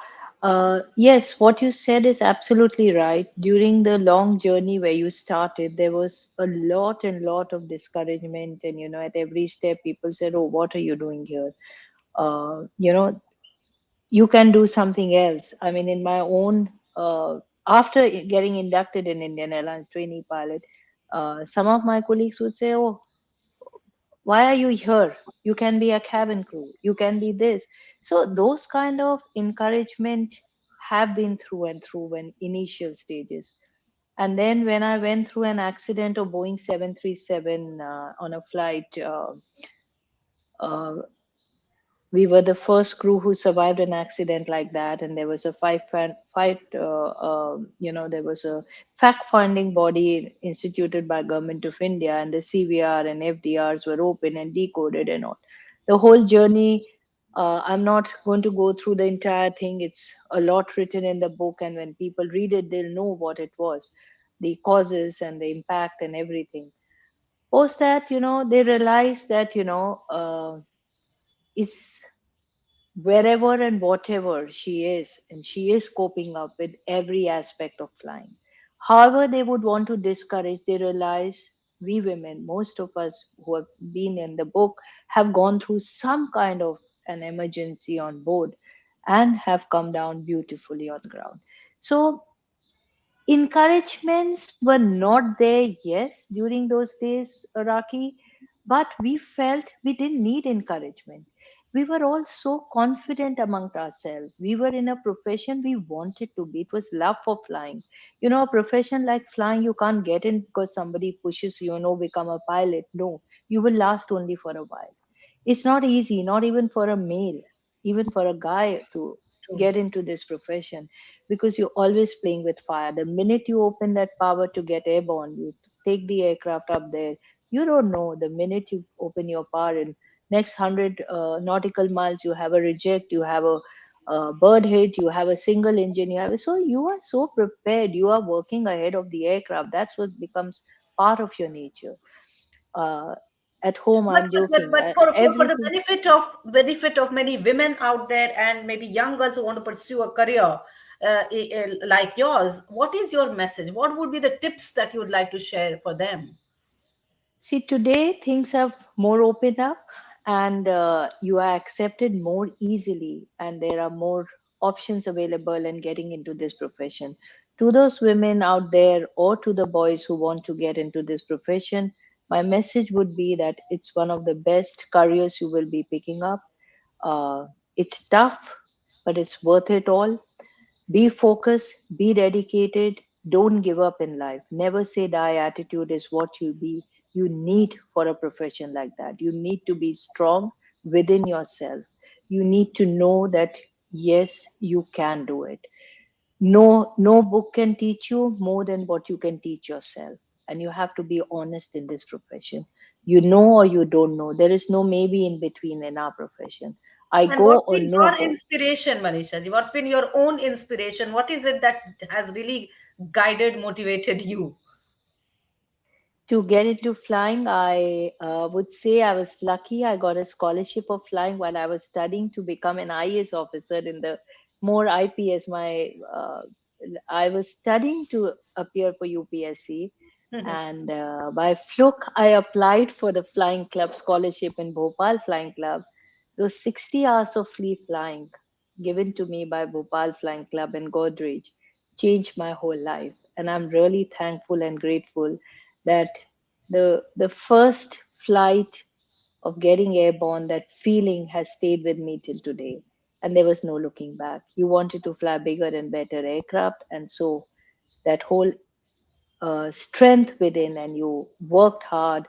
Yes, what you said is absolutely right. During the long journey where you started, there was a lot and lot of discouragement, and at every step, people said, "Oh, what are you doing here? You know, you can do something else." I mean, in my own, after getting inducted in Indian Airlines trainee pilot, some of my colleagues would say, "Oh, why are you here? You can be a cabin crew, you can be this." So those kind of encouragement have been through and through when initial stages. And then when I went through an accident of Boeing 737 on a flight, uh, we were the first crew who survived an accident like that, and there was a there was a fact finding body instituted by government of India, and the CVR and FDRs were open and decoded and all the whole journey. I'm not going to go through the entire thing. It's a lot written in the book, and when people read it, they'll know what it was, the causes and the impact and everything. Post that, they realized that, is wherever and whatever she is, and she is coping up with every aspect of flying. However, they would want to discourage, they realize we women, most of us who have been in the book, have gone through some kind of an emergency on board and have come down beautifully on ground. So encouragements were not there, yes, during those days, Raki, but we felt we didn't need encouragement. We were all so confident among ourselves. We were in a profession we wanted to be. It was love for flying. A profession like flying, you can't get in because somebody pushes you, become a pilot. No, you will last only for a while. It's not easy, not even for a male, even for a guy to True. get into this profession, because you're always playing with fire. The minute you open that power to get airborne, you take the aircraft up there. You don't know, the minute you open your power in next 100 nautical miles, you have a reject, you have a bird hit, you have a single engine, so you are so prepared. You are working ahead of the aircraft. That's what becomes part of your nature. Uh, at home, But I'm but but, joking. but for the Everything. benefit of many women out there, and maybe young girls who want to pursue a career like yours, what is your message? What would be the tips that you would like to share for them? See, today things have more opened up, and you are accepted more easily, and there are more options available in getting into this profession. To those women out there, or to the boys who want to get into this profession, my message would be that it's one of the best careers you will be picking up. It's tough, but it's worth it all. Be focused, be dedicated, don't give up in life. Never say die attitude is what you need for a profession like that. You need to be strong within yourself. You need to know that yes, you can do it. No book can teach you more than what you can teach yourself. And you have to be honest in this profession. You know or you don't know. There is no maybe in between in our profession. I And go what's or been no your go. inspiration, Manisha ji? What's been your own inspiration? What is it that has really guided, motivated you? To get into flying, I would say I was lucky. I got a scholarship of flying while I was studying to become an IAS officer in the more IPS. I was studying to appear for UPSC, and by fluke, I applied for the flying club scholarship in Bhopal Flying Club. Those 60 hours of free flying given to me by Bhopal Flying Club and Godrej changed my whole life, and I'm really thankful and grateful that the first flight of getting airborne, that feeling has stayed with me till today. And there was no looking back. You wanted to fly bigger and better aircraft. And so that whole strength within, and you worked hard.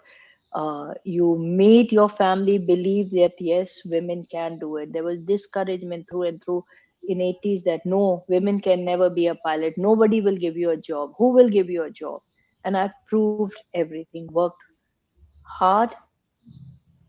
You made your family believe that yes, women can do it. There was discouragement through and through in 80s that no, women can never be a pilot. Nobody will give you a job. Who will give you a job? And I proved everything. Worked hard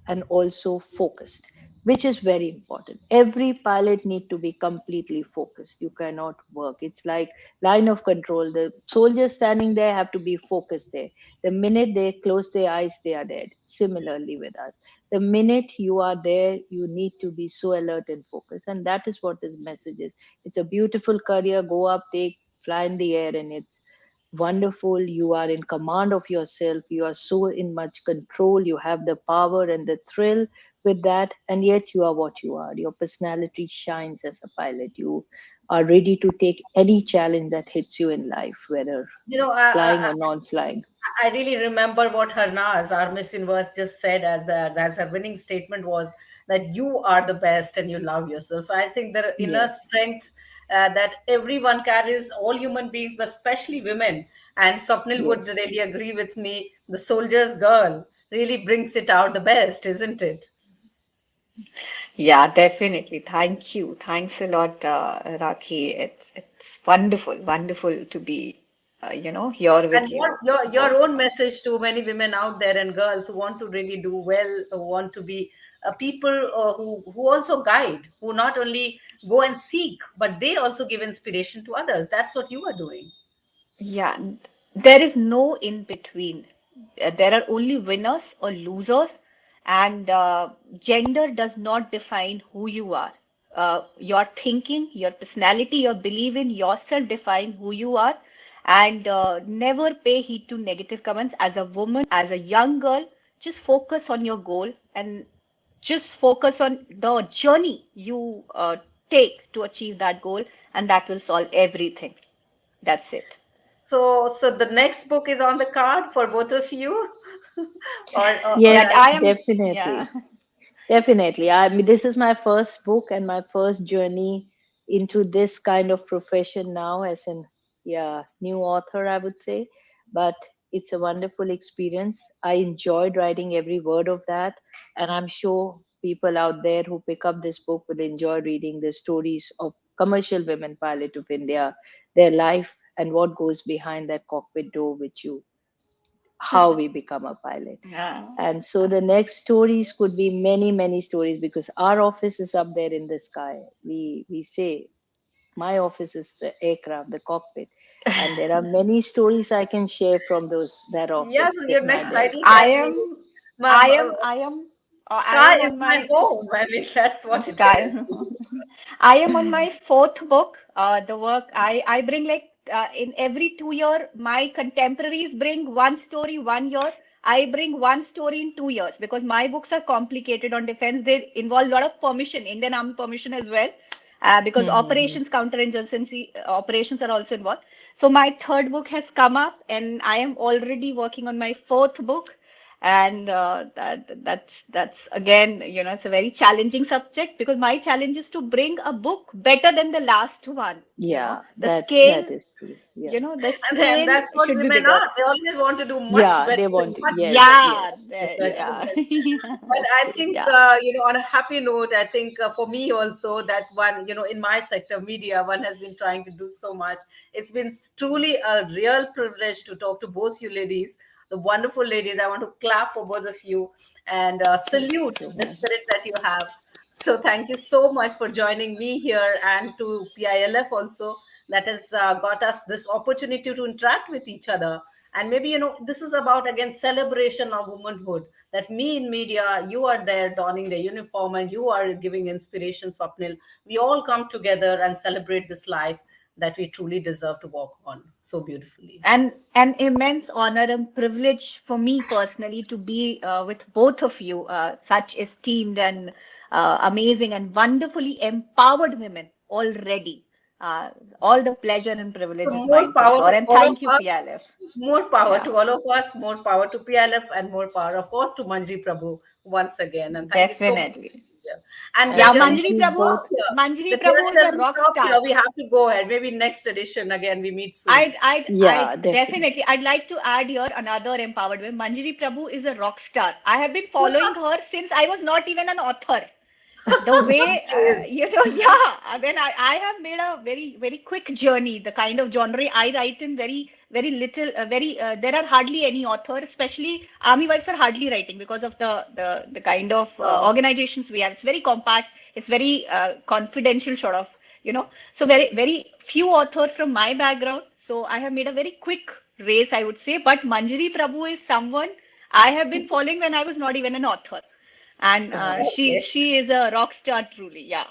and also focused, which is very important. Every pilot need to be completely focused. You cannot work, it's like line of control. The soldiers standing there have to be focused there. The minute they close their eyes, they are dead. Similarly with us, the minute you are there, you need to be so alert and focused. And that is what this message is. It's a beautiful career. Go up, take, fly in the air, and it's wonderful. You are in command of yourself. You are so in much control. You have the power and the thrill with that, and yet you are what you are. Your personality shines as a pilot. You are ready to take any challenge that hits you in life, whether You know, flying or non-flying. I really remember what Harnaz, our Miss Universe, just said as her winning statement was that you are the best and you love yourself. So I think the inner Yes, strength that everyone carries, all human beings, but especially women. And Swapnil would yes. really agree with me. The soldier's girl really brings it out the best, isn't it? Yeah, definitely. Thank you. Thanks a lot, Rakhi. It's wonderful, wonderful to be, here And with what you. your own message to many women out there and girls who want to really do well, who want to be people who also guide, who not only go and seek, but they also give inspiration to others. That's what you are doing. Yeah, there is no in between. There are only winners or losers, and gender does not define who you are. Your thinking, your personality, your belief in yourself define who you are, and never pay heed to negative comments. As a woman, as a young girl, just focus on your goal and just focus on the journey you take to achieve that goal, and that will solve everything. That's it. So the next book is on the card for both of you, or And Yes, I am, yeah. definitely. Definitely. I mean, this is my first book and my first journey into this kind of profession now, as an yeah, new author, I would say. But it's a wonderful experience. I enjoyed writing every word of that. And I'm sure people out there who pick up this book will enjoy reading the stories of commercial women pilot of India, their life, and what goes behind that cockpit door, which you how we become a pilot. Yeah. And so the next stories could be many, many stories, because our office is up there in the sky. We say my office is the aircraft, the cockpit, and there are many stories I can share from those that yes, office, your my next desk. title I can be am, Ma- I Ma- am, I am, I "Sky am is on my my home." I mean, that's what it sky. is. I am on my fourth book. The work I bring, like in every 2 year, my contemporaries bring one story 1 year. I bring one story in 2 years because my books are complicated on defense. They involve a lot of permission, Indian Army permission as well, because Mhm. operations, counterinsurgency operations are also involved. So my third book has come up, and I am already working on my fourth book. And that's again, it's a very challenging subject because my challenge is to bring a book better than the last one. Yeah, The that scale, is true. Yeah. the And then scale that's what should be women bigger. are. They always want to do much Yeah, better they and want to. much Yes, bigger yes, Yeah, isn't yeah. it? But I think, Yeah. on a happy note, I think for me also that one, in my sector, media, one has been trying to do so much. It's been truly a real privilege to talk to both you ladies, the wonderful ladies. I want to clap for both of you and thank you salute so the much. spirit that you have. So thank you so much for joining me here and to PILF also that has got us this opportunity to interact with each other. And maybe, this is about again celebration of womanhood. That me in media, you are there donning the uniform and you are giving inspiration, Swapnil. We all come together and celebrate this life that we truly deserve to walk on so beautifully. And an immense honor and privilege for me personally to be with both of you, such esteemed and amazing and wonderfully empowered women already. All the pleasure and So privilege is more mine for power sure. to And all of thank you, us. PLF. More power Yeah. to all of us, more power to PLF, and more power, of course, to Manjri Prabhu once again. And thank you so much. Definitely. And Yeah, the thank journey Manjari you doesn't Prabhu, stop both. here. Manjari The Prabhu journey is a doesn't rock stop here. star. We have to go ahead. Maybe next edition again. We meet soon. Yeah, I'd definitely. definitely, I'd like to add here another empowered way. Manjari Prabhu is a rock star. I have been following her since I was not even an author. The way Cheers. yeah, I have made a very quick journey. The kind of genre I write in, very little, very there are hardly any author, especially army wives are hardly writing because of the kind of organizations we have. It's very compact, it's very confidential sort of, so very few author from my background. So I have made a very quick race, I would say. But Manjari Prabhu is someone I have been following when I was not even an author, and Okay. she is a rock star truly. Yeah,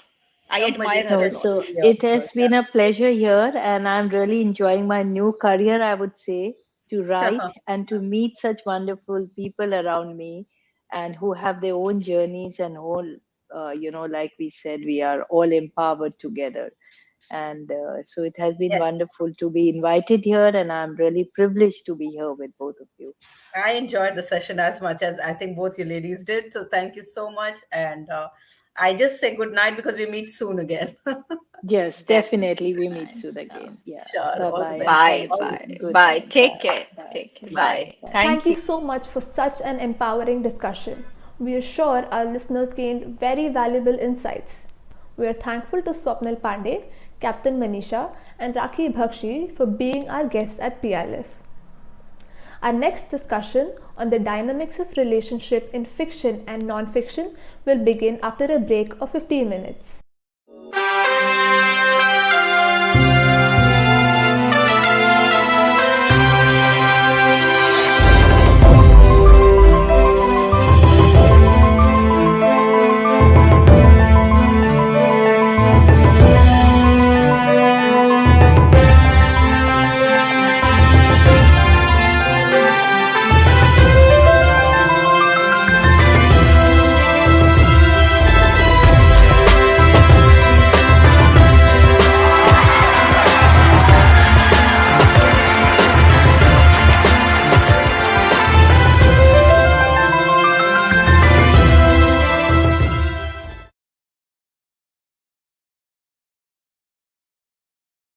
I Somebody admire her No, a said lot. so somebody it also. has been a pleasure here, and I'm really enjoying my new career, I would say, to Yeah. write and to meet such wonderful people around me and who have their own journeys and all, like we said, we are all empowered together. And so it has been Yes. wonderful to be invited here, and I'm really privileged to be here with both of you. I enjoyed the session as much as I think both you ladies did. So thank you so much. And I just say good night because we meet soon again. Yes, definitely. Definitely. We meet Fine. soon Yeah. again. Yeah. Sure. Bye All the bye, best. and Bye, thank All you. the bye, Good bye. night. Take Bye. care. Bye. Take care. Bye. Bye. Bye. Thank Thank you you. so much for such an empowering discussion. We are sure our listeners gained very valuable insights. We are thankful to Swapnil Pandey, Captain Manisha, and Rakhee Bakshi for being our guests at PILF. Our next discussion on the dynamics of relationship in fiction and non-fiction will begin after a break of 15 minutes.